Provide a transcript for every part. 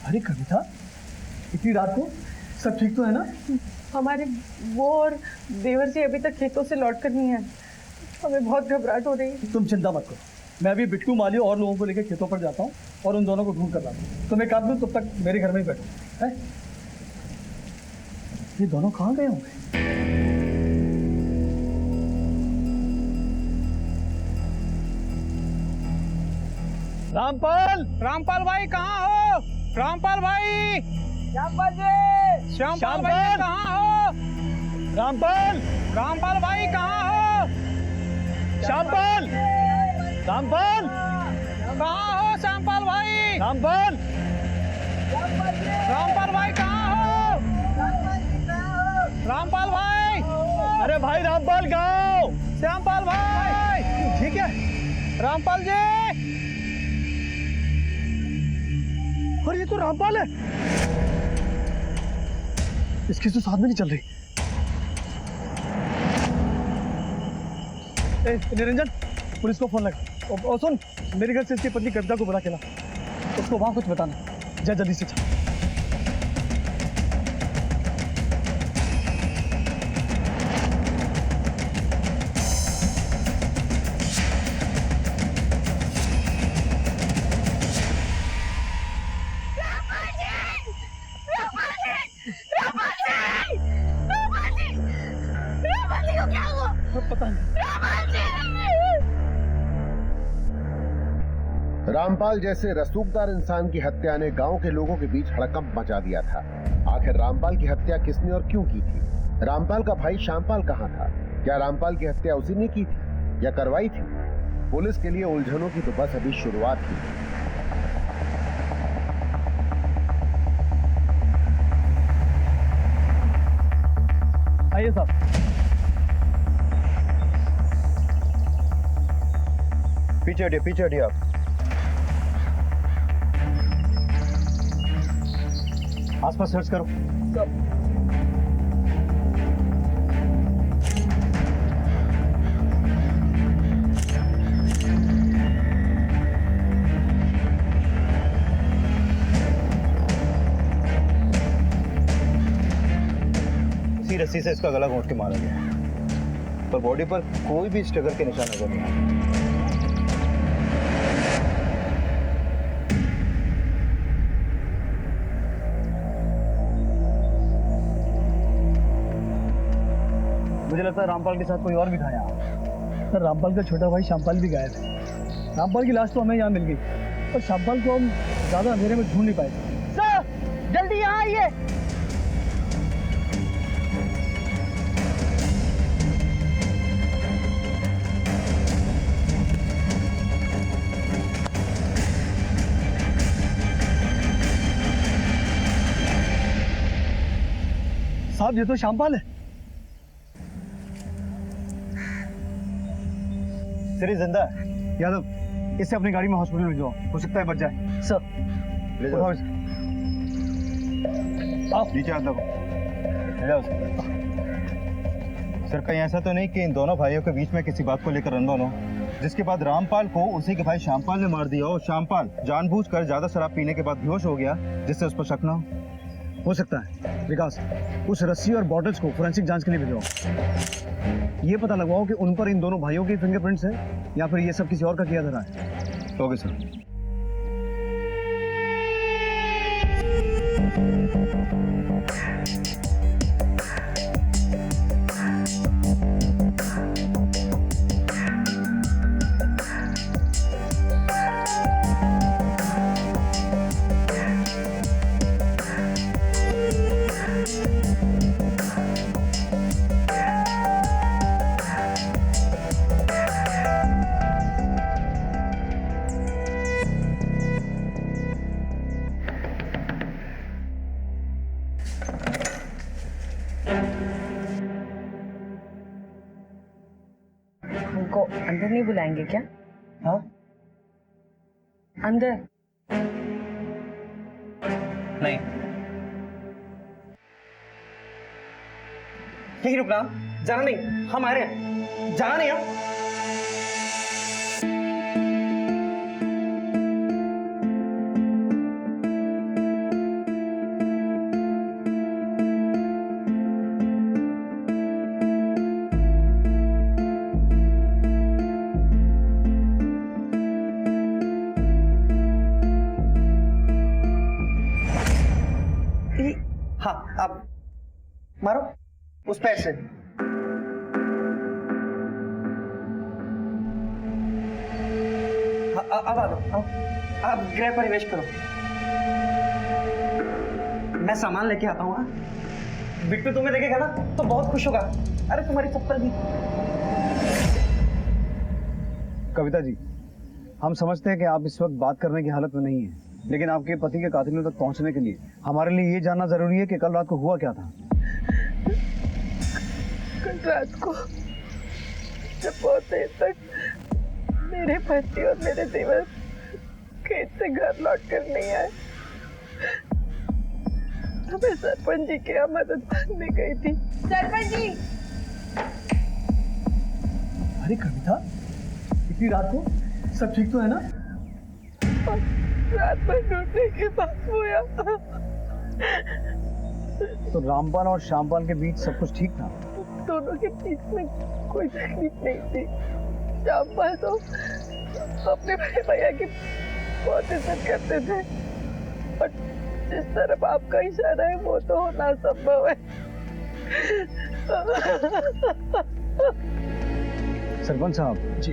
अरे कविता, इतनी रात को सब ठीक तो है ना? हमारे वो और देवर जी अभी तक खेतों से लौट कर नहीं आए। हमें बहुत घबराहट हो रही है। तुम चिंता मत करो, मैं अभी बिट्टू, माली और लोगों को लेकर खेतों पर जाता हूँ और उन दोनों को ढूंढ कर लाता हूँ। तुम एक काम करो, तब तक मेरे घर में ही बैठो। है? ये दोनों कहाँ गए होंगे? रामपाल! रामपाल भाई कहाँ हो? रामपाल भाई! श्यामपाल जी! श्यामपाल भाई कहाँ हो? रामपाल! रामपाल भाई कहाँ हो? श्यामपाल! रामपाल! कहाँ हो श्यामपाल भाई? रामपाल! रामपाल भाई कहाँ हो? रामपाल भाई! अरे भाई रामपाल गाँव! श्यामपाल भाई! ठीक है? रामपाल जी! और ये तो रामपाल है। इसकी तो साथ में नहीं चल रही। निरंजन, पुलिस को फोन लगा। और सुन, मेरे घर से इसकी पत्नी कविता को बुला के ला। उसको वहां कुछ बताना। जा जल्दी से चल। पता नहीं। रामपाल जैसे रसूखदार इंसान की हत्या ने गांव के लोगों के बीच हड़कंप मचा दिया था। आखिर रामपाल की हत्या किसने और क्यों की थी? रामपाल का भाई श्यामपाल कहां था? क्या रामपाल की हत्या उसी ने की थी या करवाई थी? पुलिस के लिए उलझनों की तो बस अभी शुरुआत ही। आइए साहब। पीछे हटिए आप। आसपास सर्च करो। इसी रस्सी से इसका गला घोंट के मारा गया, पर बॉडी पर कोई भी स्ट्रगल के निशान नजर नहीं आए। मुझे लगता है रामपाल के साथ कोई और भी था यहाँ। सर, रामपाल का छोटा भाई श्यामपाल भी गायब है। रामपाल की लाश तो हमें यहाँ मिल गई, और श्यामपाल को हम ज्यादा अंधेरे में ढूंढ नहीं पाए। सर, जल्दी यहाँ आइए। साहब, ये तो श्यामपाल है। सिरी जिंदा है। यादव, इसे अपनी गाड़ी में हॉस्पिटल में जाओ, हो सकता है बच जाए। सर, ले जाओ। आप नीचे हाथ लगाओ। ले जाओ सर, कहीं ऐसा तो नहीं कि इन दोनों भाइयों के बीच में किसी बात को लेकर अनबन हो, जिसके बाद रामपाल को उसी के भाई श्यामपाल ने मार दिया और श्यामपाल जानबूझकर ज्यादा शराब पीने के बाद बेहोश हो गया, जिससे उस पर शक ना हो सकता है। विकास, उस रस्सी और बॉटल्स को फोरेंसिक जांच के लिए भेजो। ये पता लगवाओ कि उन पर इन दोनों भाइयों के फिंगरप्रिंट्स हैं या फिर ये सब किसी और का किया धरा है। Okay sir. हमको अंदर नहीं बुलाएंगे क्या? हाँ, अंदर नहीं, यही रुकना, जाना नहीं। हम आ रहे हैं, जाना नहीं। हम हाँ अब मारो उस पैर से। हाँ, अब आ दो, अब गृह प्रवेश करो। मैं सामान लेके आता हूँ। बिट्टू तुम्हें देखेगा ना तो बहुत खुश होगा। अरे तुम्हारी चप्पल भी। कविता जी, हम समझते हैं कि आप इस वक्त बात करने की हालत में नहीं हैं, लेकिन आपके पति के कातिलों तक पहुंचने के लिए हमारे लिए ये जानना जरूरी है कि कल रात को हुआ क्या था। कल रात को जब बहुत देर तक मेरे पति और मेरे देवर खेत से घर लौट कर नहीं आए तो मैं सरपंच जी के यहाँ मदद मांगने गई थी। सरपंच जी! अरे कविता, इतनी रात को सब ठीक तो है ना? और रात भर ढूंढने के बाद हुआ। तो रामपाल और श्यामपाल के बीच सब कुछ ठीक था? दोनों के बीच में कोई तकलीफ नहीं थी। श्यामपाल तो अपने बड़े भैया की बहुत इज्जत करते थे और जिस तरफ आपका इशारा है वो तो होना संभव है। सरपंच साहब जी,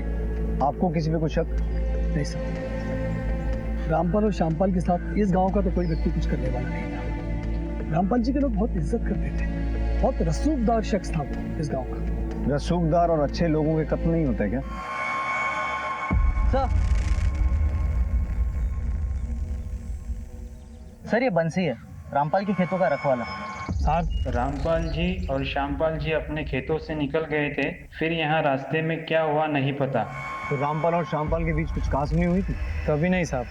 आपको किसी पे कोई शक? नहीं सर, रामपाल और श्यामपाल के साथ इस गांव का तो कोई व्यक्ति कुछ करने वाला नहीं था। रामपाल जी के लोग बहुत इज्जत करते थे, बहुत रसूखदार शख्स था वो इस गांव का। रसूखदार और अच्छे लोगों के कत्ल नहीं होते क्या? सर ये बंसी है, रामपाल के खेतों का रखवाला। रामपाल जी और श्यामपाल जी अपने खेतों से निकल गए थे, फिर यहाँ रास्ते में क्या हुआ नहीं पता। तो रामपाल और श्यामपाल के बीच कुछ खास नहीं हुई थी? कभी नहीं साहब।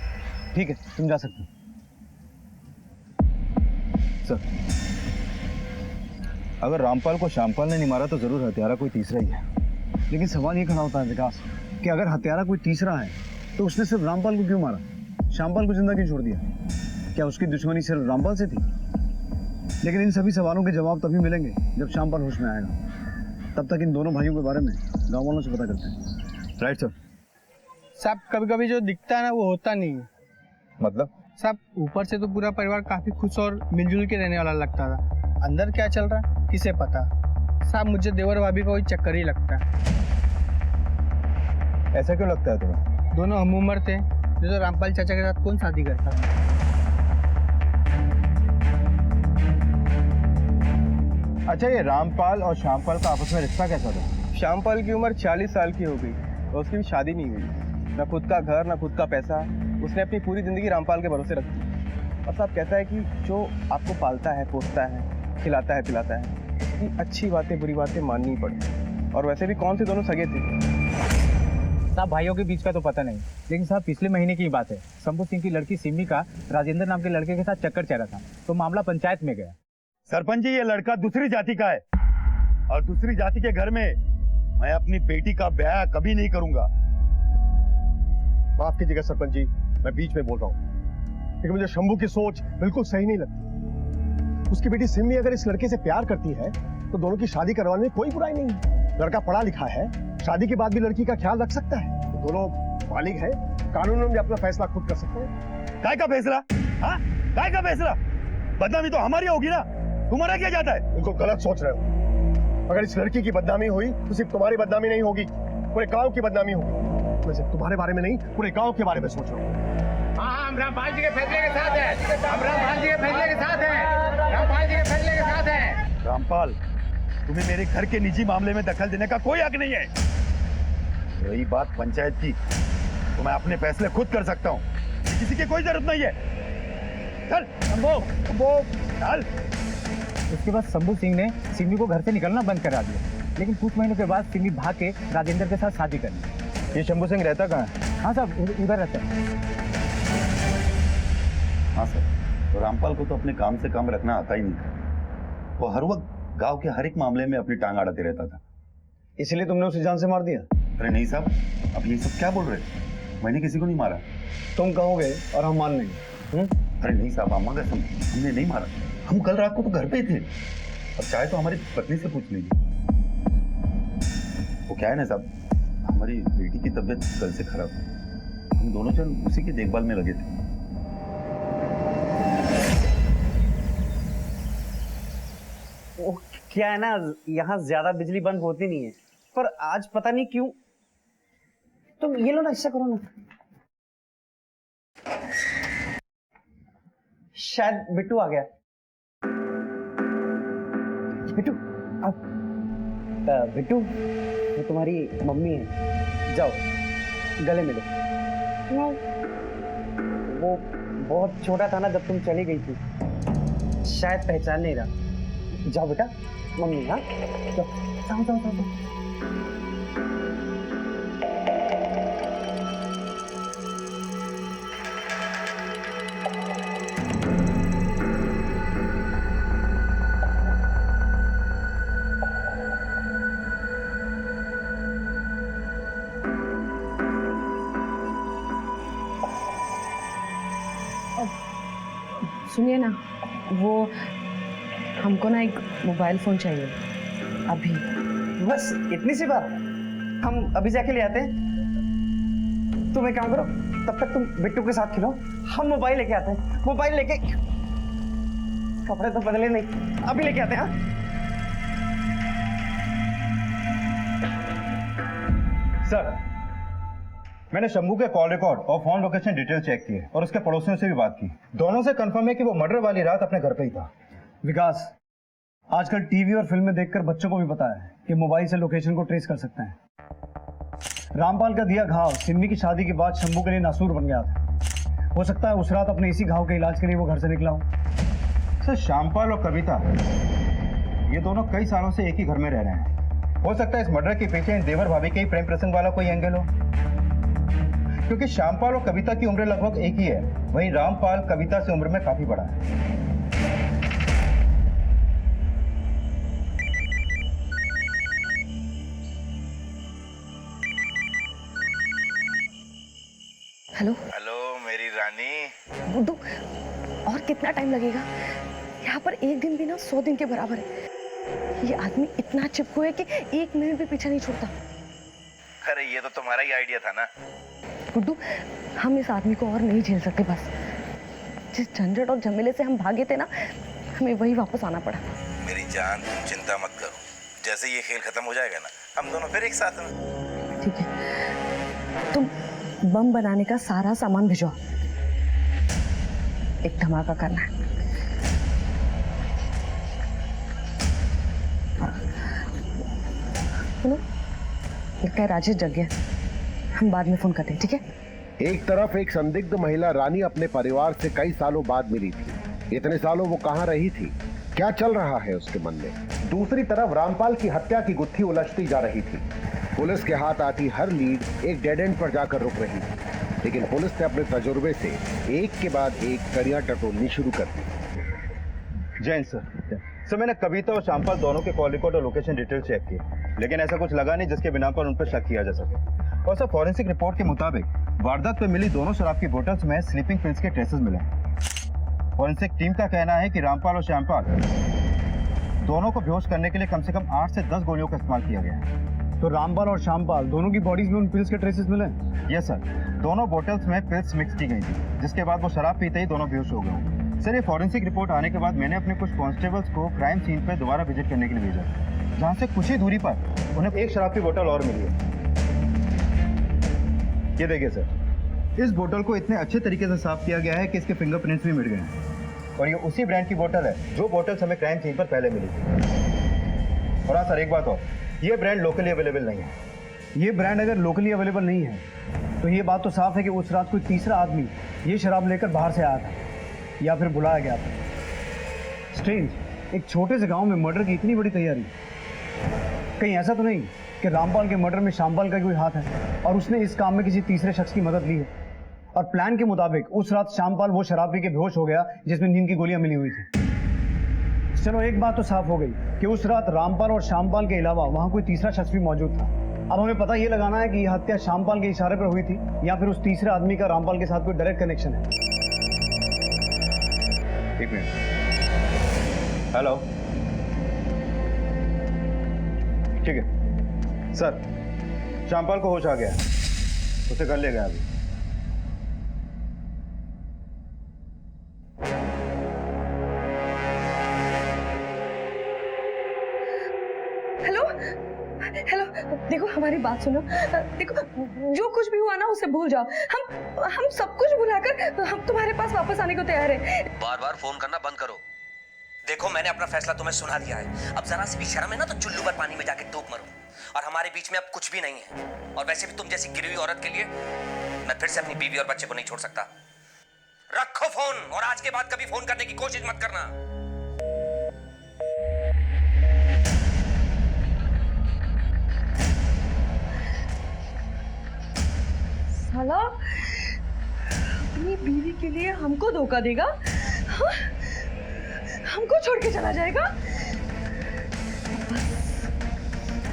ठीक है, तुम जा सकते हो। सर, अगर रामपाल को श्यामपाल ने नहीं मारा तो जरूर हत्यारा कोई तीसरा ही है। लेकिन सवाल ये खड़ा होता है विकास कि अगर हत्यारा कोई तीसरा है तो उसने सिर्फ रामपाल को क्यों मारा, श्यामपाल को जिंदा क्यों छोड़ दिया? क्या उसकी दुश्मनी सिर्फ रामपाल से थी? लेकिन इन सभी सवालों के जवाब तभी मिलेंगे जब श्यामपाल होश में आएगा। तब तक इन दोनों भाइयों के बारे में गाँव वालों से पता करते हैं। Right sir. सब कभी कभी जो दिखता है ना वो होता नहीं है। मतलब? सब ऊपर से तो पूरा परिवार काफी खुश और मिलजुल के रहने वाला लगता था, अंदर क्या चल रहा है किसे पता। सब मुझे देवर भाभी का कोई चक्कर ही लगता है। ऐसा क्यों लगता है तुम्हें? दोनों हम उम्र थे, जो रामपाल चाचा के साथ कौन शादी करता। अच्छा, ये रामपाल और श्यामपाल का आपस में रिश्ता कैसा था? श्यामपाल की उम्र 40 साल की हो गई और उसकी भी शादी नहीं हुई। ना खुद का घर ना खुद का पैसा, उसने अपनी पूरी जिंदगी रामपाल के भरोसे रखी। और साहब कहता है कि जो आपको पालता है, पोसता है, खिलाता है, पिलाता है, उसकी अच्छी बातें बुरी बातें माननी पड़े। और वैसे भी कौन से दोनों सगे थे? साहब भाइयों के बीच का तो पता नहीं, लेकिन साहब पिछले महीने की बात है। शंभू सिंह की लड़की सिमी का राजेंद्र नाम के लड़के के साथ चक्कर चला था, तो मामला पंचायत में गया। सरपंच जी, ये लड़का दूसरी जाति का है और दूसरी जाति के घर में मैं अपनी बेटी का ब्याह कभी नहीं करूंगा। माफ कीजिएगा सरपंच जी, मैं बीच में बोल रहा हूँ, लेकिन मुझे शंभू की सोच बिल्कुल सही नहीं लगती। उसकी बेटी सिमी अगर इस लड़के से प्यार करती है तो दोनों की शादी करवाने में कोई बुराई नहीं है। लड़का पढ़ा लिखा है, शादी के बाद भी लड़की का ख्याल रख सकता है। तो दोनों बालिग है, कानून में भी अपना फैसला खुद कर सकते हैं। काय का फैसला? हाँ, काय का फैसला? बदनामी तो हमारी होगी ना, तुम्हारा क्या जाता है? बिल्कुल गलत सोच रहे हो। अगर इस लड़की की बदनामी हुई तो सिर्फ तुम्हारी बदनामी नहीं होगी, पूरे गांव की बदनामी होगी। मैं सिर्फ तुम्हारे बारे में नहीं, पूरे गांव के बारे में सोच रहा हूँ। हम रामपाल जी के फैसले के साथ हैं। हम रामपाल जी के फैसले के साथ हैं। रामपाल जी के फैसले के साथ हैं। रामपाल, तुम्हें मेरे घर के निजी मामले में दखल देने का कोई हक नहीं है। रही बात पंचायत की, तो मैं अपने फैसले खुद कर सकता हूँ, किसी की कोई जरूरत नहीं है। चल चल। उसके बाद शंभू सिंह ने सिमी को घर से निकलना बंद करा दिया, लेकिन कुछ महीनों के बाद सिमी भाग के राजेंद्र के साथ शादी कर ली। ये शंभू सिंह रहता कहाँ है? हाँ साहब, उधर रहता है। हाँ सर, तो रामपाल को तो अपने काम से काम रखना आता ही नहीं था। वो हर वक्त गांव के हर एक मामले में अपनी टांग अड़ाते रहता था। इसलिए तुमने उसे जान से मार दिया? अरे नहीं साहब, अब ये सब क्या बोल रहे? मैंने किसी को नहीं मारा। तुम कहोगे और हम मान लेंगे। अरे नहीं साहब, अम्मा कसम, हमने नहीं मारा। हम कल रात को तो घर पे थे। अब चाहे तो हमारी पत्नी से पूछ लीजिए। वो क्या है ना साहब, हमारी बेटी की तबीयत कल से खराब है, हम दोनों जन उसी की देखभाल में लगे थे। क्या है ना, यहाँ ज्यादा बिजली बंद होती नहीं है, पर आज पता नहीं क्यों। तुम ये लो ना, इससे करो ना। शायद बिट्टू आ गया। बिट्टू बिट्टू, वो तुम्हारी मम्मी है, जाओ गले मिलो। वो बहुत छोटा था ना जब तुम चली गई थी, शायद पहचान नहीं रहा। जाओ बेटा, मम्मी। हाँ जाओ जाओ जाओ जाओ। सुनिए ना, वो हमको ना एक मोबाइल फोन चाहिए अभी। बस इतनी सी बात, हम अभी जाके ले आते हैं। तुम एक काम करो, तब तक तुम बिट्टू के साथ खेलो, हम मोबाइल लेके आते हैं। मोबाइल लेके, कपड़े तो बदले नहीं, अभी लेके आते हैं। सर, मैंने शंभू के कॉल रिकॉर्ड और फोन लोकेशन डिटेल चेक किए और उसके पड़ोसियों से भी बात की। दोनों से कंफर्म है कि वो मर्डर वाली रात अपने घर पे ही था। विकास, आजकल टीवी और फिल्में देखकर बच्चों को भी पता है कि मोबाइल से लोकेशन को ट्रेस कर सकते हैं। रामपाल का दिया घाव सिम्मी की शादी के बाद शंभू के लिए नासूर बन गया था। हो सकता है उस रात अपने इसी घाव के इलाज के लिए वो घर से निकला हो। सर, श्यामपाल और कविता ये दोनों कई सालों से एक ही घर में रह रहे हैं। हो सकता है इस मर्डर के पीछे इन देवर भाभी के ही प्रेम प्रसंग वाला कोई एंगल हो, क्योंकि श्यामपाल और कविता की उम्र लगभग एक ही है, वहीं रामपाल कविता से उम्र में काफी बड़ा है। हेलो हेलो मेरी रानी। गुड्डू, और कितना टाइम लगेगा? यहाँ पर एक दिन भी ना 100 दिन के बराबर है। ये आदमी इतना चिपकू है कि 1 मिनट भी पीछा नहीं छोड़ता। अरे ये तो तुम्हारा ही आइडिया था ना। गुड्डू, हम इस आदमी को और नहीं झेल सकते। बस जिस झंझट और झमेले से हम भागे थे ना, हमें वही वापस आना पड़ा। मेरी जान, तुम चिंता मत करो, जैसे ये खेल खत्म हो जाएगा ना, हम दोनों फिर एक साथ हैं। ठीक है, तुम बम बनाने का सारा सामान भिजवाओ, एक धमाका करना है। सुनो, लगता है राजेश जग गया, हम बाद में फोन करते हैं, ठीक है? एक तरफ एक संदिग्ध महिला रानी अपने परिवार से कई सालों बाद मिली थी। इतने सालों वो कहाँ रही थी, क्या चल रहा है उसके मन में? दूसरी तरफ रामपाल की हत्या की गुत्थी उलझती जा रही थी। पुलिस के हाथ आती हर लीड एक डेड एंड पर जाकर रुक रही थी, लेकिन पुलिस ने अपने तजुर्बे से एक के बाद एक कड़ियां टटोलनी शुरू कर दी। जैन सर, मैंने कविता और श्यामपाल दोनों के कॉल रिकॉर्ड और लोकेशन डिटेल चेक की, लेकिन ऐसा कुछ लगा नहीं जिसके बिना पर उन पर शक किया जा सके। और सर, फॉरेंसिक रिपोर्ट के मुताबिक वारदात पे मिली दोनों शराब की बोतल्स में स्लीपिंग पिल्स के ट्रेसेस मिले। फॉरेंसिक टीम का कहना है कि रामपाल और श्यामपाल दोनों को बेहोश करने के लिए कम से कम 8 से 10 गोलियों का इस्तेमाल किया गया है। तो रामपाल और श्यामपाल दोनों की बॉडीज में उन पिल्स के ट्रेसेस मिले? यस सर, दोनों बोतल्स में पिल्स मिक्स की गई थी, जिसके बाद वो शराब पीते ही दोनों बेहोश हो गए। सर, ये फॉरेंसिक रिपोर्ट आने के बाद मैंने अपने कुछ कांस्टेबल्स को क्राइम सीन पर दोबारा विजिट करने के लिए भेजा, जहाँ से कुछ ही दूरी पर उन्हें एक शराब की बोतल और मिली है। ये देखिए सर, इस बोतल को इतने अच्छे तरीके से साफ किया गया है कि इसके फिंगरप्रिंट्स भी मिट गए हैं, और ये उसी ब्रांड की बोतल है जो बोतल हमें क्राइम सीन पर पहले मिली थी। और हाँ सर, एक बात और, ये ब्रांड लोकली अवेलेबल नहीं है। ये ब्रांड अगर लोकली अवेलेबल नहीं है तो ये बात तो साफ है कि उस रात कोई तीसरा आदमी ये शराब लेकर बाहर से आया था या फिर बुलाया गया था। स्ट्रेंज, एक छोटे से गांव में मर्डर की इतनी बड़ी तैयारी। कहीं ऐसा तो नहीं कि रामपाल के मर्डर में श्यामपाल का कोई हाथ है और उसने इस काम में किसी तीसरे शख्स की मदद ली है, और प्लान के मुताबिक उस रात श्यामपाल वो शराब पी के बेहोश हो गया जिसमें नींद की गोलियां मिली हुई थी। चलो, एक बात तो साफ हो गई कि उस रात रामपाल और श्यामपाल के अलावा वहां कोई तीसरा शख्स भी मौजूद था। अब हमें पता ये लगाना है कि यह हत्या श्यामपाल के इशारे पर हुई थी या फिर उस तीसरे आदमी का रामपाल के साथ कोई डायरेक्ट कनेक्शन है। एक मिनट। हेलो, ठीक है सर, श्यामपाल को होश आ गया है, उसे घर ले गया अभी। हेलो, देखो हमारी बात सुनो। देखो जो कुछ भी हुआ ना उसे भूल जाओ। हम सब कुछ भुलाकर हम तुम्हारे पास वापस आने को तैयार है। बार बार फोन करना बंद करो। देखो मैंने अपना फैसला तुम्हें सुना दिया है। अब जरा सी भी शर्म है ना तो चुल्लू भर पानी में जाके डूब मरो। और हमारे बीच में अब कुछ भी नहीं है। और वैसे भी तुम जैसी गिरी हुई औरत के लिए मैं फिर से अपनी बीवी और बच्चे को नहीं छोड़ सकता। रखो फोन, और आज के बाद कभी फोन करने की कोशिश मत करना। साला अपनी बीवी के लिए हमको धोखा देगा, हाँ? हमको छोड़ के चला जाएगा।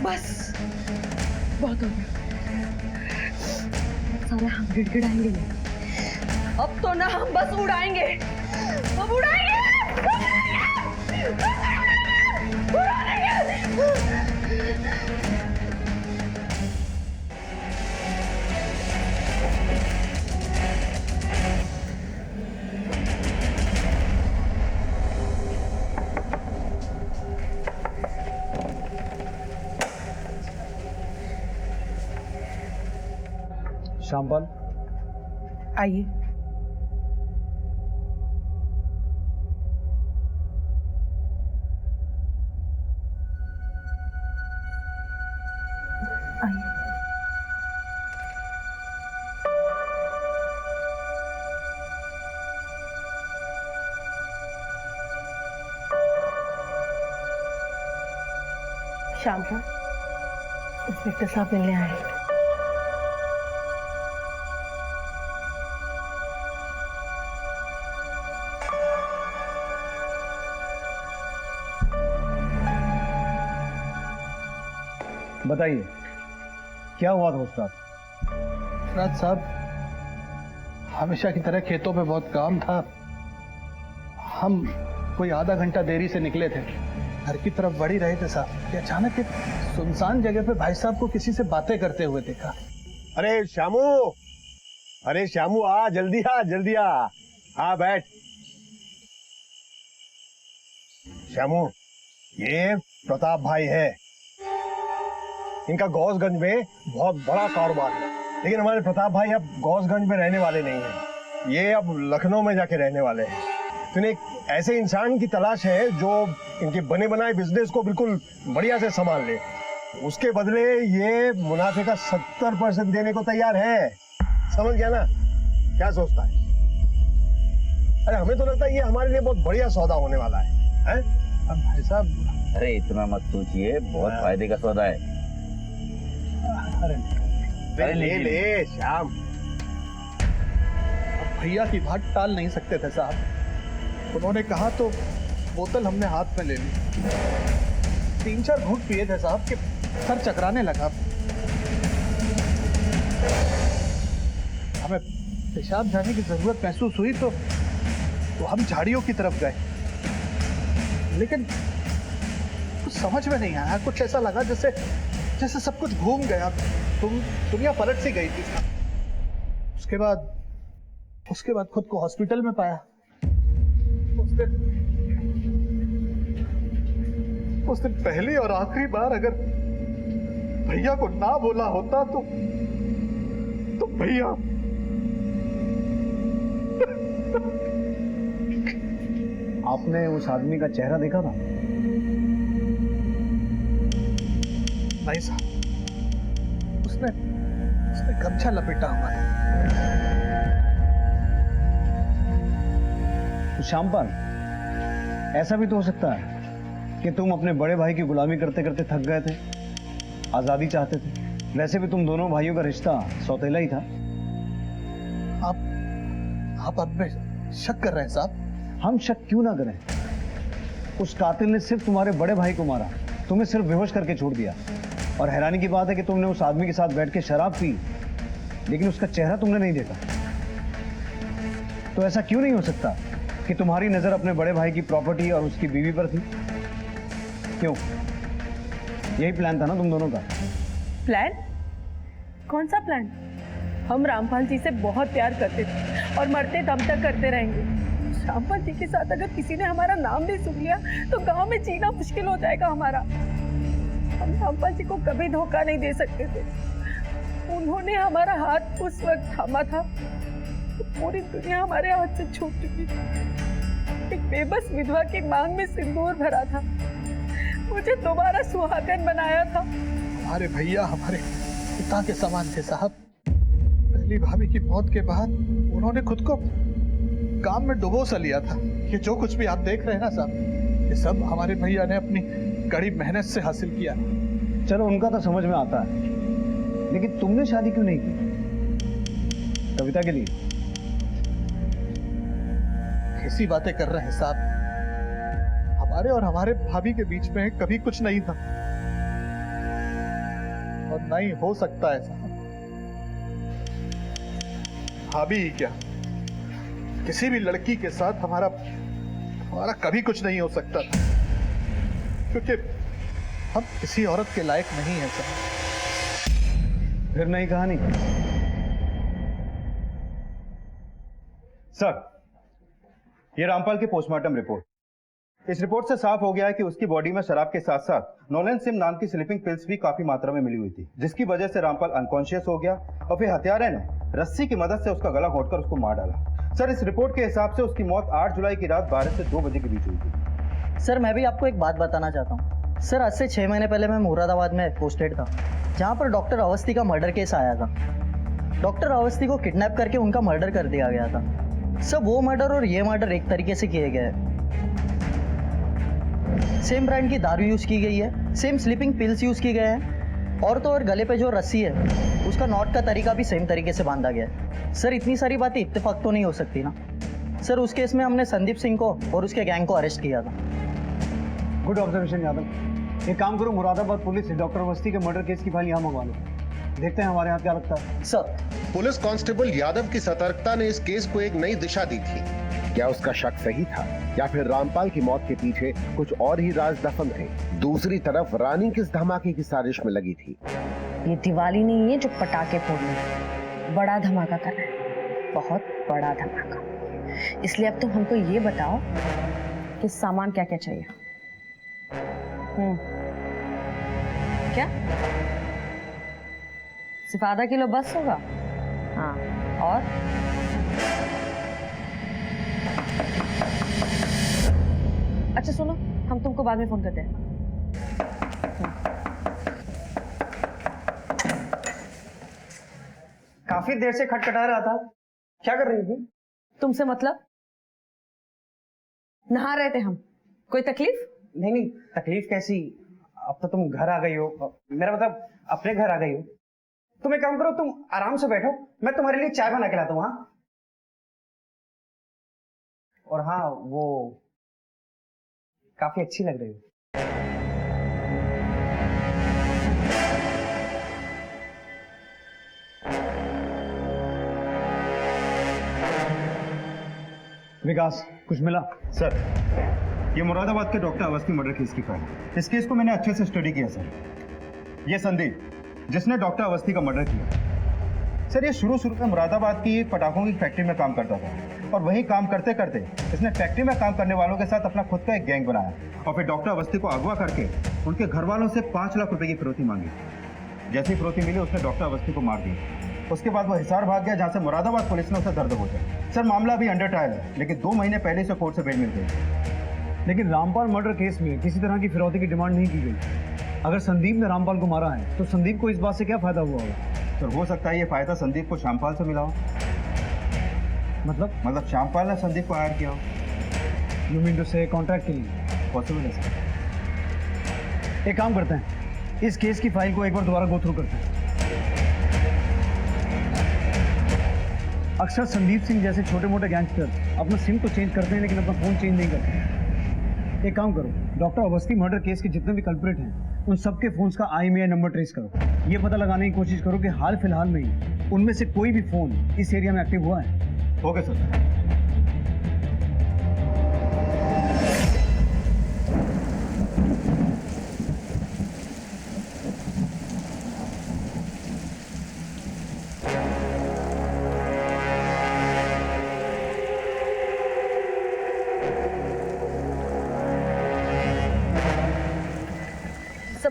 बस बहुत हो गया। साला हम गिड़गिड़ाएंगे नहीं, अब तो ना हम बस उड़ाएंगे। अब उड़ाएंगे, श्यामपाल, आइए। श्यामपाल, इंस्पेक्टर साहब मिलने आए। बताइए क्या हुआ था उस रात? राज साहब, हमेशा की तरह खेतों पे बहुत काम था। हम कोई आधा घंटा देरी से निकले थे, घर की तरफ बढ़ ही रहे थे साहब कि अचानक एक सुनसान जगह पे भाई साहब को किसी से बातें करते हुए देखा। अरे श्यामू, अरे श्यामू आ, जल्दी आ, जल्दी आ। हाँ बैठ। श्यामू, ये प्रताप भाई है। इनका गौसगंज में बहुत बड़ा कारोबार है, लेकिन हमारे प्रताप भाई अब गौसगंज में रहने वाले नहीं हैं। ये अब लखनऊ में जाके रहने वाले हैं। तो इन्हें एक ऐसे इंसान की तलाश है जो इनके बने बनाए बिजनेस को बिल्कुल बढ़िया से संभाल ले। उसके बदले ये मुनाफे का 70% देने को तैयार है। समझ गया ना? क्या सोचता है? अरे हमें तो लगता है ये हमारे लिए बहुत बढ़िया सौदा होने वाला है। अब भाई साहब, अरे इतना मत सोचिए, बहुत फायदे का सौदा है। अरे ले ले श्याम। अब भैया की बात टाल नहीं सकते थे साहब। उन्होंने कहा तो बोतल हमने हाथ में ले ली। 3-4 घूंट पिए थे साहब कि सर चकराने लगा। हमें पेशाब जाने की जरूरत महसूस हुई तो हम झाड़ियों की तरफ गए, लेकिन कुछ समझ में नहीं आया। कुछ ऐसा लगा जैसे सब कुछ घूम गया। दुनिया पलट सी गई थी। उसके बाद खुद को हॉस्पिटल में पाया। उस दिन पहली और आखिरी बार अगर भैया को ना बोला होता तो भैया आपने उस आदमी का चेहरा देखा था? नहीं साहब, उसने गमछा लपेटा हुआ है। तो श्यामपाल, ऐसा भी तो हो सकता है कि तुम अपने बड़े भाई की गुलामी करते करते थक गए थे, आजादी चाहते थे। वैसे भी तुम दोनों भाइयों का रिश्ता सौतेला ही था। आप अब में शक कर रहे हैं साहब? हम शक क्यों ना करें? उस कातिल ने सिर्फ तुम्हारे बड़े भाई को मारा, तुम्हें सिर्फ बेहोश करके छोड़ दिया। और हैरानी की बात है कि तुमने उस आदमी के साथ बैठ के शराब पी, लेकिन उसका चेहरा तुमने नहीं देखा। तो ऐसा क्यों नहीं हो सकता कि तुम्हारी नजर अपने बड़े भाई की प्रॉपर्टी और उसकी बीवी पर थी? क्यों? यही प्लान था ना तुम दोनों का? प्लान? कौन सा प्लान? हम रामपाल जी से बहुत प्यार करते थे और मरते दम तक करते रहेंगे। रामपाल जी के साथ अगर किसी ने हमारा नाम भी सुन लिया तो गांव में जीना मुश्किल हो जाएगा हमारा। हम रामपाल जी को कभी धोखा नहीं दे सकते थे। उन्होंने हमारा हाथ उस वक्त थामा था तो पूरी दुनिया हमारे हाथ से छूट चुकी थी। एक बेबस विधवा की मांग में सिंदूर भरा था, मुझे दोबारा सुहागन बनाया था। हमारे भैया हमारे पिता के समान थे साहब। पहली भाभी की मौत के बाद उन्होंने खुद को काम में डुबो सा लिया था। ये जो कुछ भी आप देख रहे हैं ना साहब, ये सब हमारे भैया ने अपनी कड़ी मेहनत से हासिल किया। चलो उनका तो समझ में आता है, लेकिन तुमने शादी क्यों नहीं की? कविता के लिए? कैसी बातें कर रहे हैं साहब? हमारे और हमारे भाभी के बीच में कभी कुछ नहीं था और नहीं हो सकता है साहब। भाभी ही क्या, किसी भी लड़की के साथ हमारा कभी कुछ नहीं हो सकता था, क्योंकि हम किसी औरत के लायक नहीं है साहब। फिर नई कहानी? सर, ये रामपाल की पोस्टमार्टम रिपोर्ट। इस रिपोर्ट से साफ हो गया है कि उसकी बॉडी में शराब के साथ साथ नोलन सिम नाम की स्लीपिंग पिल्स भी काफी मात्रा में मिली हुई थी, जिसकी वजह से रामपाल अनकॉन्शियस हो गया और फिर हत्यारे ने रस्सी की मदद से उसका गला घोंटकर उसको मार डाला। सर, इस रिपोर्ट के हिसाब से उसकी मौत 8 जुलाई की रात 12 से 2 बजे के बीच हुई थी। सर, मैं भी आपको एक बात बताना चाहता हूँ। सर, आज से 6 महीने पहले मैं मुरादाबाद में पोस्टेड था, जहाँ पर डॉक्टर अवस्थी का मर्डर केस आया था। डॉक्टर अवस्थी को किडनैप करके उनका मर्डर कर दिया गया था। सब वो मर्डर और ये मर्डर एक तरीके से किए गए हैं। सेम ब्रांड की दारू यूज की गई है, सेम स्लीपिंग पिल्स यूज की गए हैं, और तो और गले पे जो रस्सी है उसका नॉट का तरीका भी सेम तरीके से बांधा गया है। सर, इतनी सारी बातें इत्तेफाक तो नहीं हो सकती ना। सर, उस केस में हमने संदीप सिंह को और उसके गैंग को अरेस्ट किया था। Good observation Yadav. एक काम करो, मुरादाबाद पुलिस डॉक्टर अवस्थी के मर्डर केस की फाइल यहाँ मंगवा लो, देखते हैं हमारे यहाँ क्या लगता है। सर, पुलिस कांस्टेबल यादव की सतर्कता ने इस केस को एक नई दिशा दी थी। क्या उसका शक सही था या फिर रामपाल की मौत के पीछे कुछ और ही राज दफन थे? दूसरी तरफ रानी किस धमाके की साजिश में लगी थी? ये दिवाली नहीं है जो पटाखे फोड़ने, बड़ा धमाका कर रहा है, बहुत बड़ा धमाका। इसलिए अब तुम हमको ये बताओ कि सामान क्या क्या चाहिए। क्या सिर्फ आधा किलो बस होगा? हाँ, और अच्छा सुनो, हम तुमको बाद में फोन करते हैं। काफी देर से खटखटा रहा था, क्या कर रही थी? तुमसे मतलब? नहा रहे थे हम। कोई तकलीफ? नहीं नहीं, तकलीफ कैसी, अब तो तुम घर आ गई हो, मेरा मतलब अपने घर आ गई हो। तुम एक काम करो, तुम आराम से बैठो, मैं तुम्हारे लिए चाय बना के लाता हूँ। हाँ, और हाँ, वो काफी अच्छी लग रही हो। विकास, कुछ मिला? सर, ये मुरादाबाद के डॉक्टर अवस्थी मर्डर केस की फाइल। इस केस को मैंने अच्छे से स्टडी किया सर। ये संदीप, जिसने डॉक्टर अवस्थी का मर्डर किया, सर ये शुरू में मुरादाबाद की पटाखों की फैक्ट्री में काम करता था और वहीं काम करते करते इसने फैक्ट्री में काम करने वालों के साथ अपना खुद का एक गैंग बनाया और फिर डॉक्टर अवस्थी को अगवा करके उनके घर वालों से 5 लाख रुपए की फिरौती मांगी। जैसी फिरौती मिली उसने डॉक्टर अवस्थी को मार दिया। उसके बाद वो हिसार भाग गया, जहाँ से मुरादाबाद पुलिस ने उसे दर्द पहुंचा। सर, मामला अभी अंडर ट्रायल है, लेकिन 2 महीने पहले से कोर्ट से बेल मिल गई। लेकिन रामपाल मर्डर केस में किसी तरह की फिरौती की डिमांड नहीं की गई। अगर संदीप ने रामपाल को मारा है तो संदीप को इस बात से क्या फायदा हुआ होगा? सर, हो सकता है ये फायदा संदीप को श्यामपाल से मिला हो। मतलब श्यामपाल ने संदीप को हायर किया हो। यू मीन टू से कॉन्ट्रैक्ट के लिए? पॉसिबल है सर। एक काम करते हैं, इस केस की फाइल को एक बार दोबारा गो थ्रू करते हैं। अक्सर संदीप सिंह जैसे छोटे मोटे गैंगस्टर अपना सिम तो चेंज करते हैं लेकिन अपना फोन चेंज नहीं करते। एक काम करो, डॉक्टर अवस्थी मर्डर केस के जितने भी कल्प्रिट हैं उन सबके फोन्स का IMEI नंबर ट्रेस करो। ये पता लगाने की कोशिश करो कि हाल फिलहाल में ही उनमें से कोई भी फोन इस एरिया में एक्टिव हुआ है। Okay sir.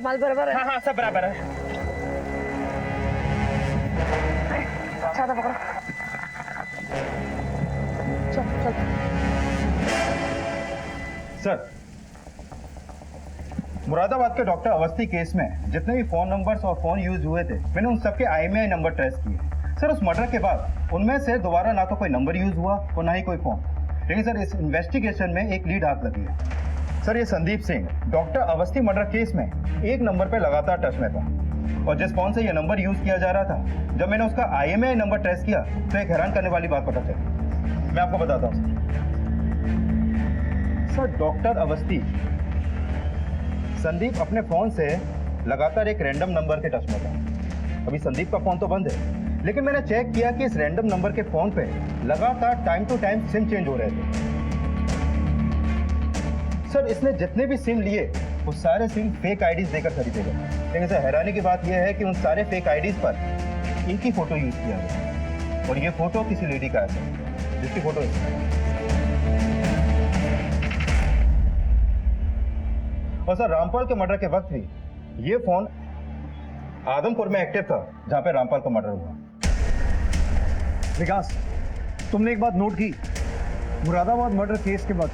सब माल बराबर है? हाँ हाँ सब बराबर है। छाता पकड़ो। चल चल। सर, मुरादाबाद के डॉक्टर अवस्थी केस में जितने भी फोन नंबर्स और फोन यूज हुए थे, मैंने उन सबके IMEI नंबर ट्रेस किए। सर, उस मर्डर के बाद उनमें से दोबारा ना तो कोई नंबर यूज हुआ और ना ही कोई फोन। लेकिन सर, इस इन्वेस्टिगेशन में एक लीड हाथ लगी है। सर, ये Sandeep Singh doctor Awasthi murder case में एक नंबर पे लगातार टच में था, और जिस फोन से ये नंबर यूज किया जा रहा था, जब मैंने उसका IMEI नंबर ट्रेस किया तो एक हैरान करने वाली बात पता चली। मैं आपको बताता हूँ सर, डॉक्टर अवस्थी संदीप अपने फोन से लगातार एक रैंडम नंबर के टच में था। अभी संदीप का फोन तो बंद है, लेकिन मैंने चेक किया कि इस रैंडम नंबर के फोन पे लगातार time to time sim change हो रहे थे। सर, इसने जितने भी सिम लिए वो सारे सिम फेक आईडीज देकर खरीदे गए। लेकिन सर, हैरानी की बात यह है कि उन सारे फेक आईडीज पर एक ही फोटो यूज किया गया, और ये फोटो किसी लेडी का है, जिसकी फोटो और सर, रामपाल के मर्डर के वक्त भी ये फोन आदमपुर में एक्टिव था, जहां पे रामपाल का मर्डर हुआ। विकास, तुमने एक बात नोट की, मुरादाबाद मर्डर केस के बाद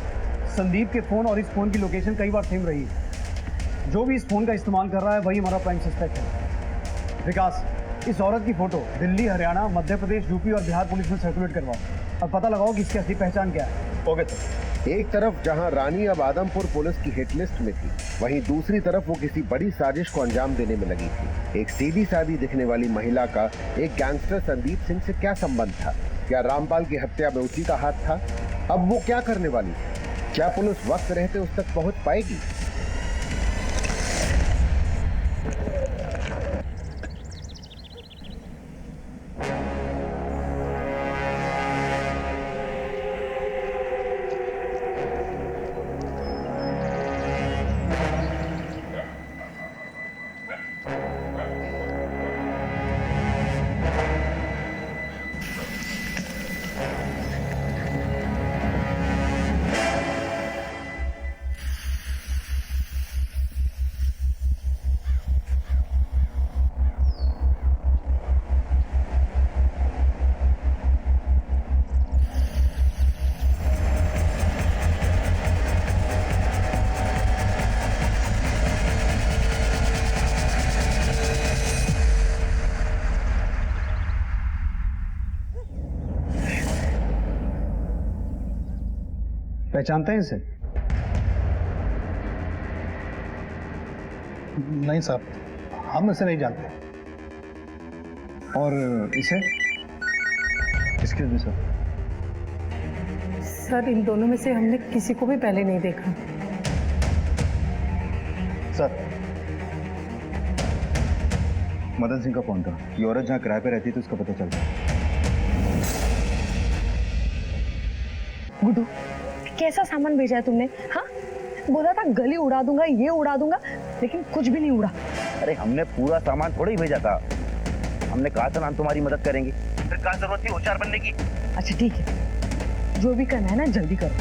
संदीप के फोन और इस फोन की लोकेशन कई बार सेम रही है। जो भी इस फोन का इस्तेमाल कर रहा है वही हमारा प्राइम सस्पेक्ट है। विकास, इस औरत की फोटो दिल्ली, हरियाणा, मध्य प्रदेश, यूपी और बिहार पुलिस में सर्कुलेट करवाओ और पता लगाओ कि इसकी असली पहचान क्या है। Okay sir. एक तरफ जहां रानी अब आदमपुर पुलिस की हिट लिस्ट में थी, वहीं दूसरी तरफ वो किसी बड़ी साजिश को अंजाम देने में लगी थी। एक सीधी सादी दिखने वाली महिला का एक गैंगस्टर संदीप सिंह से क्या संबंध था? क्या रामपाल की हत्या में उसी का हाथ था? अब वो क्या करने वाली थी? क्या पुलिस वक्त रहते उस तक पहुंच पाएगी? पहचानते हैं इसे? नहीं साहब, हम इसे नहीं जानते। और इसे? Excuse me sir. सर, इन दोनों में से हमने किसी को भी पहले नहीं देखा। सर, मदन सिंह का फोन था। ये औरत जहाँ किराए पे रहती थी उसका पता चल गया। गुड्डू, कैसा सामान भेजा है तुमने? हाँ, बोला था गली उड़ा दूंगा, ये उड़ा दूंगा, लेकिन कुछ भी नहीं उड़ा। अरे हमने पूरा सामान थोड़ा ही भेजा था। हमने कहा था ना हम तुम्हारी मदद करेंगे, फिर कहाँ जरूरत थी होशियार बनने की। अच्छा ठीक है, जो भी करना है ना जल्दी करो।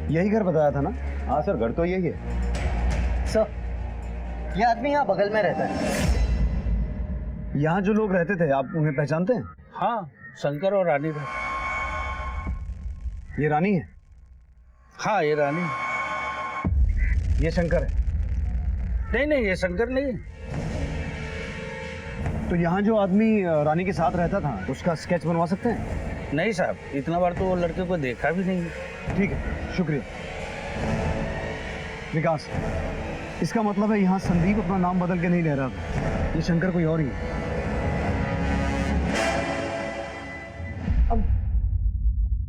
यही घर बताया था ना? हाँ सर, घर तो यही है। सर, ये आदमी यहाँ बगल में रहता है। यहाँ जो लोग रहते थे, आप उन्हें पहचानते हैं? हाँ, शंकर और रानी थे। ये रानी है? हाँ, ये रानी। ये शंकर है? नहीं नहीं, ये शंकर नहीं। तो यहाँ जो आदमी रानी के साथ रहता था उसका स्केच बनवा सकते हैं? नहीं साहब, इतना बार तो वो लड़के को देखा भी नहीं। ठीक है, शुक्रिया। विकास, इसका मतलब है यहाँ संदीप अपना नाम बदल के नहीं ले रहा था, ये शंकर कोई और ही है।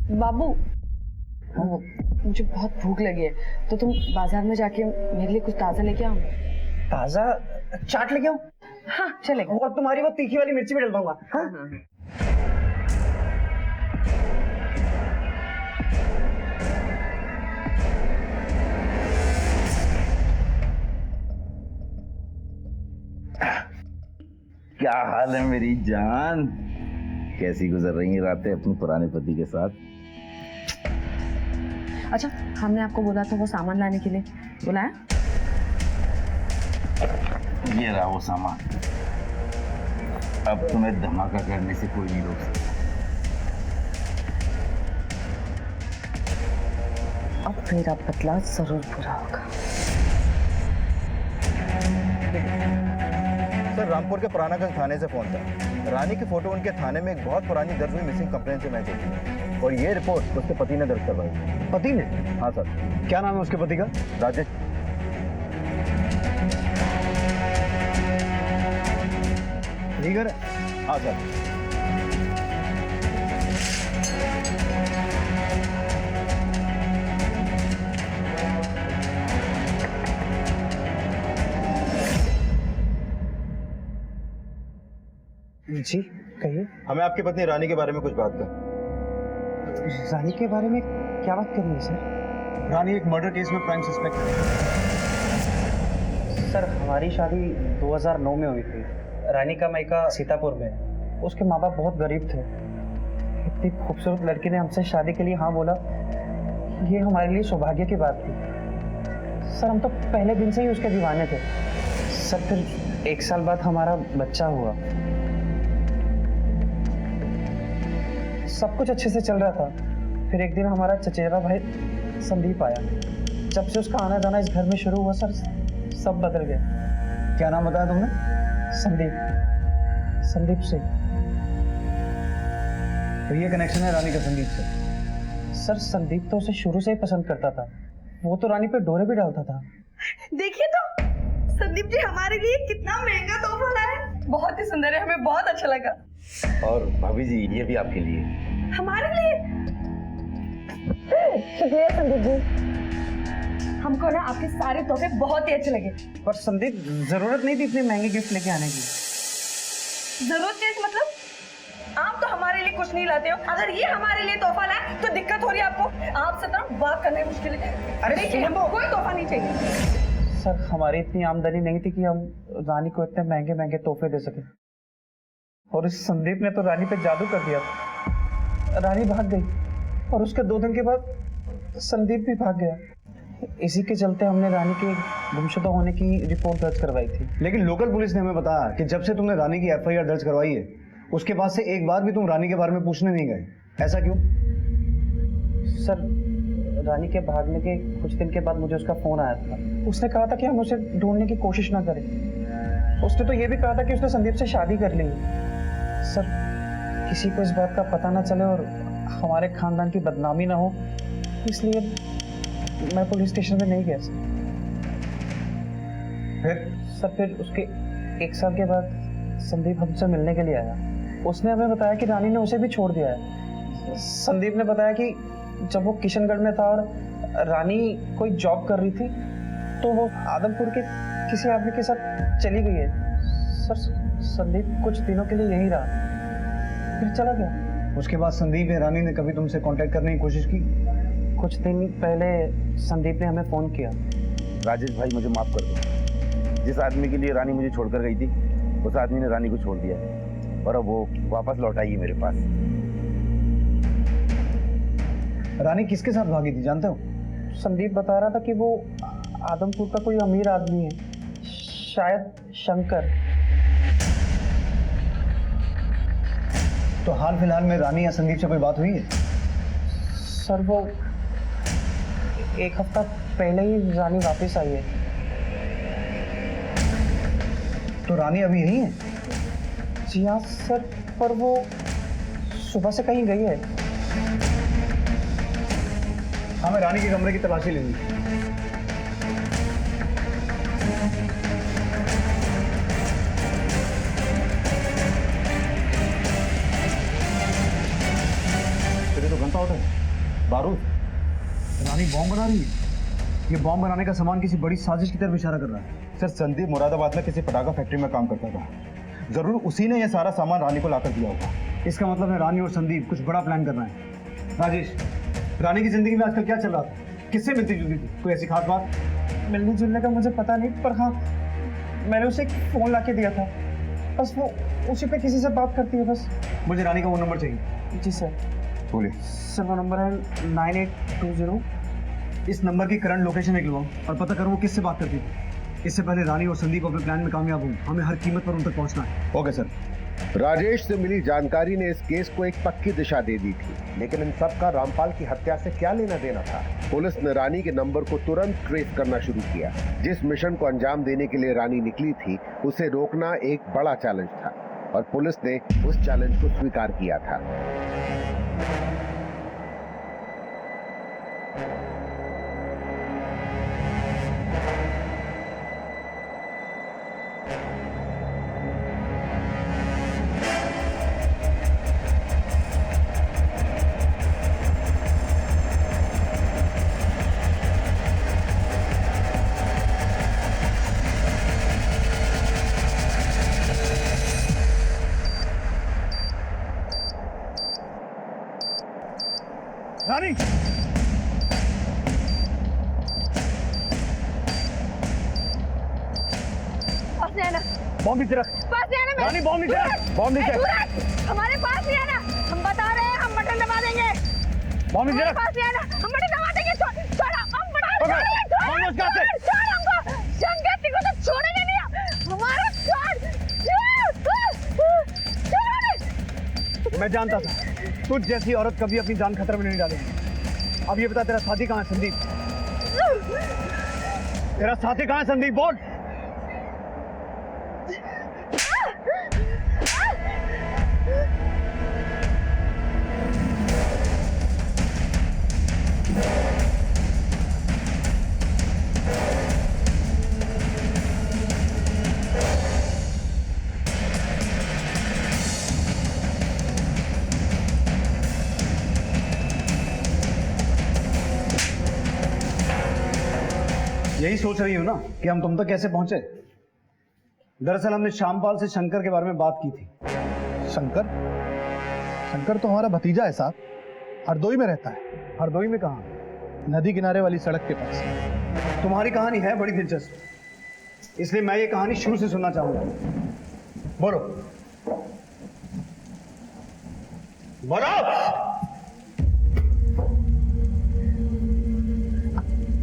बाबू, मुझे बहुत भूख लगी है, तो तुम बाजार में जाके मेरे लिए कुछ ताजा लेके आओ। ताजा चाट लेके आओ? हाँ चलेगा। और तुम्हारी वो तीखी वाली मिर्ची भी डलवाऊंगा। हाँ? क्या हाल है मेरी जान? कैसी गुजर रही हैं रातें अपने पुराने पति के साथ? अच्छा, हमने आपको बोला था वो सामान लाने के लिए, बुलाया? ये रहा वो सामान। अब तुम्हें धमाका करने से कोई नहीं रोक सकता। अब मेरा बदला जरूर पूरा होगा। सर, रामपुर के पुरानागंज थाने से फोन था। रानी की फोटो उनके थाने में एक बहुत पुरानी दर्ज हुई मिसिंग कंप्लेंट से मैच होती है और ये रिपोर्ट उसके पति ने दर्ज करवाई। पति ने? हाँ सर। क्या नाम है उसके पति का? राजेश। ठीक है। हाँ सर। जी कहिए। हमें आपकी पत्नी रानी के बारे में कुछ बात कर। रानी के बारे में क्या बात करनी है सर? रानी एक मर्डर केस में प्राइम सस्पेक्ट है। सर हमारी शादी 2009 में हुई थी। रानी का मायका सीतापुर में है। उसके माँ बाप बहुत गरीब थे। इतनी खूबसूरत लड़की ने हमसे शादी के लिए हाँ बोला, ये हमारे लिए सौभाग्य की बात थी। सर हम तो पहले दिन से ही उसके दीवाने थे। सर फिर 1 साल बाद हमारा बच्चा हुआ। सब कुछ अच्छे से चल रहा था। फिर एक दिन हमारा चचेरा भाई संदीप आया। जब से उसका आना जाना इस घर में शुरू हुआ सर, सब बदल गया। क्या नाम बताया तुमने? संदीप सिंह। तो ये कनेक्शन है रानी का संदीप से? सर संदीप तो उसे शुरू से ही पसंद करता था। वो तो रानी पे डोरे भी डालता था। देखिए तो संदीप जी हमारे लिए कितना महंगा तोहफा लाए। बहुत ही सुंदर है, हमें बहुत अच्छा लगा। और भाभी जी ये भी आपके लिए। हमारे लिए? शुक्रिया संदीप जी, हमको ना आपके सारे तोहफे बहुत ही अच्छे लगे। पर संदीप जरूरत नहीं थी इतने महंगे गिफ्ट लेके आने की। जरूरत नहीं मतलब? आप तो हमारे लिए कुछ नहीं लाते हो। अगर ये हमारे लिए तोहफा लाए तो दिक्कत हो रही है आपको। आपसे तो बात करना मुश्किल है। अरे हमको कोई तोहफा नहीं चाहिए। सर हमारी इतनी आमदनी नहीं थी कि हम रानी को इतने महंगे महंगे तोहफे दे सके। और इस संदीप ने तो रानी पे जादू कर दिया था। रानी भाग गई और उसके 2 दिन के बाद संदीप भी भाग गया। इसी के चलते हमने रानी के गुमशुदा होने की रिपोर्ट दर्ज करवाई थी। लेकिन लोकल पुलिस ने हमें बताया कि जब से तुमने रानी की एफआईआर दर्ज करवाई है उसके बाद से एक बार भी तुम रानी के बारे में पूछने नहीं गए। ऐसा क्यों? सर रानी के भागने के कुछ दिन के बाद मुझे उसका फोन आया था। उसने कहा था कि हम उसे ढूंढने की कोशिश ना करें। उसने तो ये भी कहा था कि उसने संदीप से शादी कर ली। सर किसी को इस बात का पता ना चले और हमारे खानदान की बदनामी ना हो, इसलिए मैं पुलिस स्टेशन में नहीं गया सर। फिर उसके 1 साल के बाद संदीप हमसे मिलने के लिए आया। उसने हमें बताया कि रानी ने उसे भी छोड़ दिया है। संदीप ने बताया कि जब वो किशनगढ़ में था और रानी कोई जॉब कर रही थी तो वो आदमपुर के किसी आदमी के साथ चली गई है। सर संदीप कुछ दिनों के लिए यहीं रहा फिर चला गया। उसके बाद संदीप या रानी ने कभी तुमसे कांटेक्ट करने की कोशिश की? कुछ दिन पहले संदीप ने हमें फोन किया। राजेश भाई मुझे माफ कर दो। जिस आदमी के लिए रानी मुझे छोड़कर गई थी उस आदमी ने रानी को छोड़ दिया और अब वो वापस लौट आई है मेरे पास। रानी किसके साथ भागी थी जानते हो? संदीप बता रहा था कि वो आदमपुर का कोई अमीर आदमी है, शायद शंकर। तो हाल फिलहाल में रानी या संदीप से कोई बात हुई है? सर वो 1 हफ्ता पहले ही रानी वापस आई है। तो रानी अभी यहीं है? जी हाँ सर, पर वो सुबह से कहीं गई है। हमें रानी के कमरे की तलाशी लेनी है। तेरे तो घंटा होता है बारूद। रानी बॉम्ब बना रही है। ये बॉम्ब बनाने का सामान किसी बड़ी साजिश की तरफ इशारा कर रहा है। सर संदीप मुरादाबाद में किसी पटाखा फैक्ट्री में काम करता था। जरूर उसी ने यह सारा सामान रानी को लाकर दिया होगा। इसका मतलब है रानी और संदीप कुछ बड़ा प्लान कर रहे हैं। राजेश, रानी की जिंदगी में आजकल क्या चल रहा था? किससे मिलती जुलती थी? कोई ऐसी खास बात? मिलने जुलने का मुझे पता नहीं, पर हाँ मैंने उसे एक फोन ला के दिया था। बस वो उसी पे किसी से बात करती है बस। मुझे रानी का वो नंबर चाहिए। जी सर। बोलिए। सर वो नंबर है 9820 इस नंबर की करंट लोकेशन निकलवाओ और पता करो वो किससे बात करती थी। इससे पहले रानी और संदीप अपने प्लान में कामयाब हों, हमें हर कीमत पर उन तक पहुंचना है। Okay sir. राजेश से मिली जानकारी ने इस केस को एक पक्की दिशा दे दी थी, लेकिन इन सब का रामपाल की हत्या से क्या लेना देना था? पुलिस ने रानी के नंबर को तुरंत ट्रेस करना शुरू किया। जिस मिशन को अंजाम देने के लिए रानी निकली थी, उसे रोकना एक बड़ा चैलेंज था और पुलिस ने उस चैलेंज को स्वीकार किया था। रानी, पास नहीं आना, बॉम्ब नीचे रख। पास नहीं आना रानी, बॉम्ब नीचे रख। बॉम्ब नीचे। हमारे पास नहीं आना, हम बता रहे हैं, हम बटन दबा देंगे। बॉम्ब नीचे हमारे रख। पास नहीं आना, हम बटन दबा देंगे। छोड़ा, हम बटन ओके, छोड़ बॉम्ब उसका से। छोड़ हमको, शंकर को तो छोड़ेंगे नहीं हम। हमारा छोड़, मैं जानता था तुझ जैसी औरत कभी अपनी जान खतरे में नहीं डालेगी। अब ये बता, तेरा साथी कहाँ है संदीप? तेरा साथी कहाँ है संदीप? बोल। यही सोच रही हो ना कि हम तुम तक कैसे पहुंचे? दरअसल हमने श्यामपाल से शंकर के बारे में बात की थी। शंकर? शंकर तो हमारा भतीजा है साहब, हरदोई में रहता है। हरदोई में कहाँ? नदी किनारे वाली सड़क के पास। तुम्हारी कहानी है बड़ी दिलचस्प, इसलिए मैं ये कहानी शुरू से सुनना चाहूंगा। बोलो बोलो।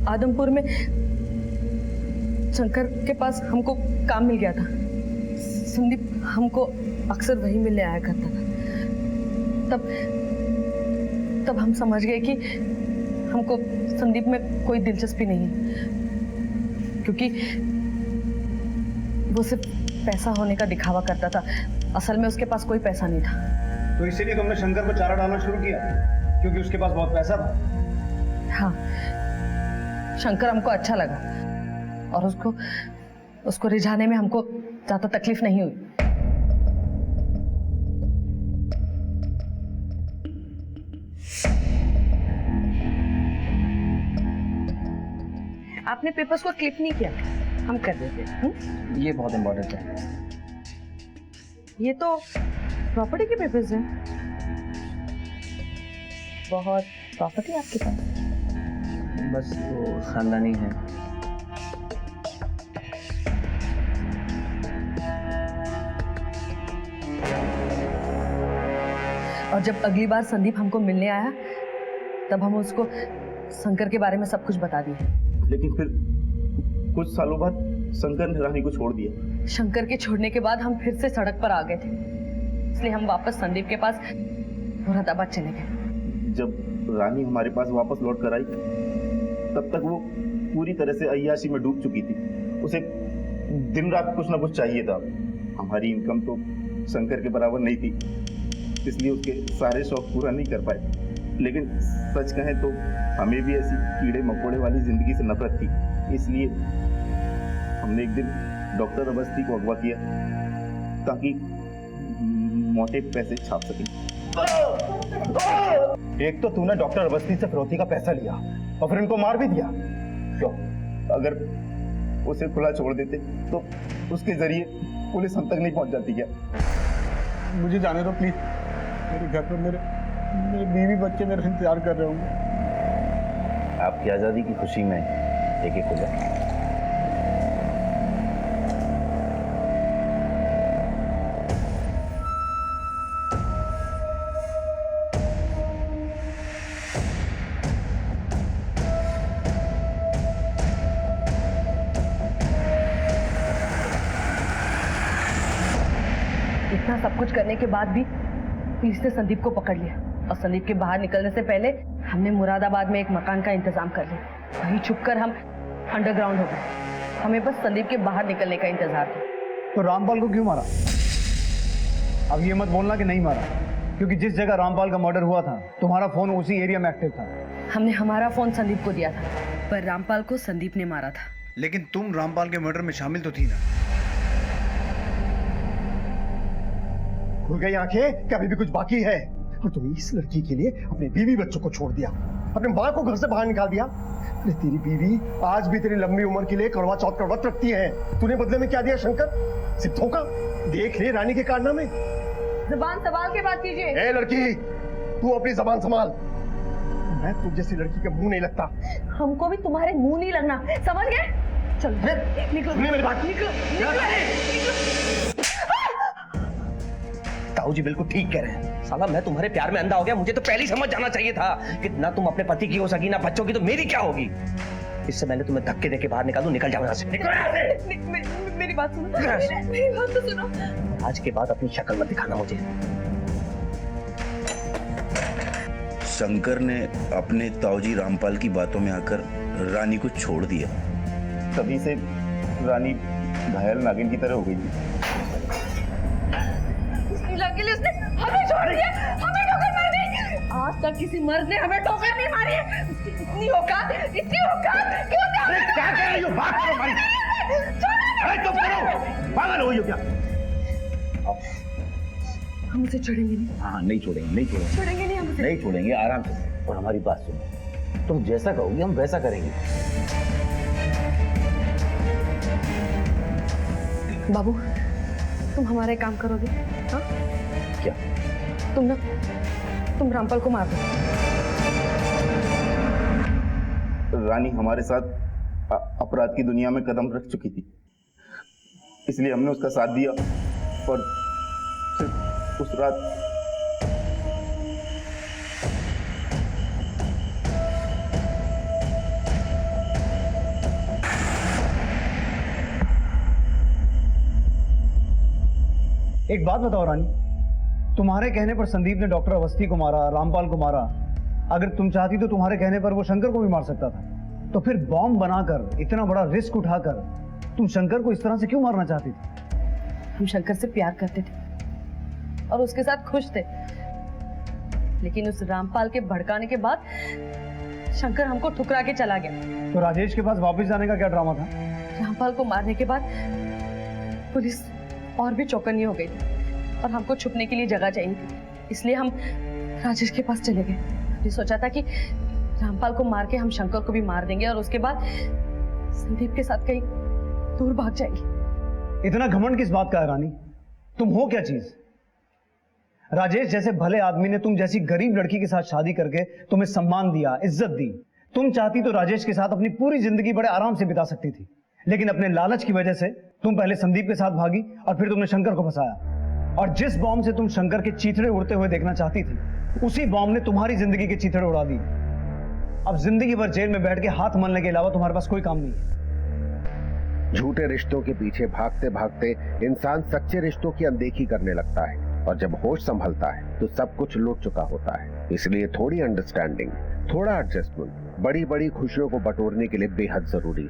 आदमपुर में शंकर के पास हमको काम मिल गया था। संदीप हमको अक्सर वही मिलने आया करता था। तब हम समझ गए कि हमको संदीप में कोई दिलचस्पी नहीं है, क्योंकि वो सिर्फ पैसा होने का दिखावा करता था। असल में उसके पास कोई पैसा नहीं था। तो इसीलिए तुमने शंकर को चारा डालना शुरू किया, क्योंकि उसके पास बहुत पैसा था। हाँ, शंकर हमको अच्छा लगा और उसको रिझाने में हमको ज्यादा तकलीफ नहीं हुई। आपने पेपर्स को क्लिक नहीं किया, हम कर देते हैं। ये बहुत इंपॉर्टेंट है। ये तो प्रॉपर्टी के पेपर्स हैं। बहुत प्रॉपर्टी आपके पास? बस वो खानदानी है। और जब अगली बार संदीप हमको मिलने आया, तब हम उसको शंकर के बारे में सब कुछ बता दिए। लेकिन फिर कुछ सालों बाद शंकर ने रानी को छोड़ दिया। शंकर के छोड़ने के बाद हम फिर से सड़क पर आ गए थे, इसलिए हम वापस संदीप के पास मुरादाबाद चले गए। जब रानी हमारे पास वापस लौट कर आई, तब तक वो पूरी तरह से अय्याशी में डूब चुकी थी। उसे दिन रात कुछ ना कुछ चाहिए था। हमारी इनकम तो शंकर के बराबर नहीं थी, इसलिए उसके सारे शौक पूरा नहीं कर पाए। लेकिन सच कहें तो हमें भी ऐसी कीड़े मकोड़े वाली जिंदगी से नफरत थी, इसलिए हमने एक दिन डॉक्टर अवस्थी को अगवा किया ताकि मोटे पैसे छाप सकें। एक तो तूने डॉक्टर अवस्थी से फिरौती का पैसा लिया और फिर इनको मार भी दिया। क्यों? अगर उसे खुला छोड़ देते तो उसके जरिए पुलिस हम तक नहीं पहुंच जाती क्या? मुझे जाने दो प्लीज। मेरे घर पर मेरे बीवी बच्चे मेरा इंतजार कर रहे होंगे। आपकी आजादी की खुशी में एक एक हो जाए। सब कुछ करने के बाद भी पुलिस ने संदीप को पकड़ लिया और संदीप के बाहर निकलने से पहले हमने मुरादाबाद में एक मकान का इंतजाम कर लिया। वहीं छुपकर हम अंडरग्राउंड हो गए। हमें बस संदीप के बाहर निकलने का इंतजार था। तो रामपाल को क्यों मारा? अब ये मत बोलना कि नहीं मारा, क्योंकि जिस जगह रामपाल का मर्डर हुआ था तुम्हारा फोन उसी एरिया में एक्टिव था। हमने हमारा फोन संदीप को दिया था, पर रामपाल को संदीप ने मारा था। लेकिन तुम रामपाल के मर्डर में शामिल तो थी ना? खुल गई आंखें कि अभी भी कुछ बाकी है? और तुमने इस लड़की के लिए अपने बीवी बच्चों को छोड़ दिया, अपने माँ को घर से बाहर निकाल दिया। अरे तेरी बीवी आज भी तेरी लंबी उम्र के लिए करवा चौथ का व्रत रखती है। तूने बदले में क्या दिया शंकर? सिर्फ धोखा। देख ले रानी के कारनामे। जुबान संभाल के बात कीजिए। ए लड़की, तू अपनी जबान संभाल। मैं तुझ जैसी लड़की के मुंह नहीं लगता। हमको भी तुम्हारे मुंह नहीं लगना, समझ गए? चल निकलो मेरी बात। ताऊ जी बिल्कुल ठीक कह रहे हैं। साला मैं तुम्हारे प्यार में अंधा हो गया। मुझे तो पहले ही समझ जाना चाहिए था कि ना तुम अपने पति की हो सकी ना बच्चों की, तो मेरी क्या होगी। इससे मैंने तुम्हें धक्के देके बाहर निकाल दूं। निकल जाओ यहाँ से। मेरी बात सुनो, मेरी बात तो सुनो। आज के बाद अपनी शक्ल मत दिखाना मुझे। शंकर ने अपने ताऊजी रामपाल की बातों में आकर रानी को छोड़ दिया। तभी से रानी घायल नागिन की तरह हो गई थी। उसने हमें छोड़ दिया, हमें ठोकर मार दी। आज तक किसी मर्द ने हमें ठोकर नहीं मारी है। उसकी इतनी औकात क्यों था? क्या कह रही हो? बात करो भाई। अरे चुप करो, पागल हो क्या? हम उसे छोड़ेंगे नहीं। हाँ नहीं छोड़ेंगे छोड़ेंगे नहीं, हम उसे नहीं छोड़ेंगे, आराम से। और हमारी बात सुनो, तुम जैसा कहोगे हम वैसा करेंगे। बाबू, तुम हमारा एक काम करोगे? हाँ? क्या? तुम रामपाल को मार दो। रानी हमारे साथ अपराध की दुनिया में कदम रख चुकी थी, इसलिए हमने उसका साथ दिया। और सिर्फ उस रात एक बात बताओ रानी, तुम्हारे कहने पर संदीप ने डॉक्टर अवस्थी को मारा, रामपाल को मारा। अगर तुम चाहती तो तुम्हारे कहने पर वो शंकर को भी मार सकता था। तो फिर बॉम्ब बनाकर इतना बड़ा रिस्क उठाकर तुम शंकर को इस तरह से क्यों मारना चाहती थी? हम शंकर से प्यार करते थे और उसके साथ खुश थे, लेकिन उस रामपाल के भड़काने के बाद शंकर हमको ठुकरा के चला गया। तो राजेश के पास वापस जाने का क्या ड्रामा था? रामपाल को मारने के बाद पुलिस और भी चौकन्नी हो गई थी और हमको छुपने के लिए जगह चाहिए थी, इसलिए हम राजेश के पास चले गए। हमने सोचा था कि रामपाल को मार के हम शंकर को भी मार देंगे और उसके बाद संदीप के साथ कहीं दूर भाग जाएंगे। इतना घमंड किस बात का है रानी? तुम हो क्या चीज? राजेश जैसे भले आदमी ने तुम जैसी गरीब लड़की के साथ शादी करके तुम्हें सम्मान दिया, इज्जत दी। तुम चाहती तो राजेश के साथ अपनी पूरी जिंदगी बड़े आराम से बिता सकती थी, लेकिन अपने लालच की वजह से तुम पहले संदीप के साथ भागी और फिर तुमने शंकर को फंसाया। और जिस बॉम्ब से तुम शंकर के चीथड़े उड़ते हुए देखना चाहती थी, उसी बॉम्ब ने तुम्हारी जिंदगी के चीथड़े उड़ा दी। अब जिंदगी भर जेल में बैठ के हाथ मलने के अलावा तुम्हारे पास कोई काम नहीं है। झूठे रिश्तों के पीछे भागते भागते इंसान सच्चे रिश्तों की अनदेखी करने लगता है, और जब होश संभलता है तो सब कुछ लूट चुका होता है। इसलिए थोड़ी अंडरस्टैंडिंग, थोड़ा एडजस्टमेंट बड़ी बड़ी खुशियों को बटोरने के लिए बेहद जरूरी है।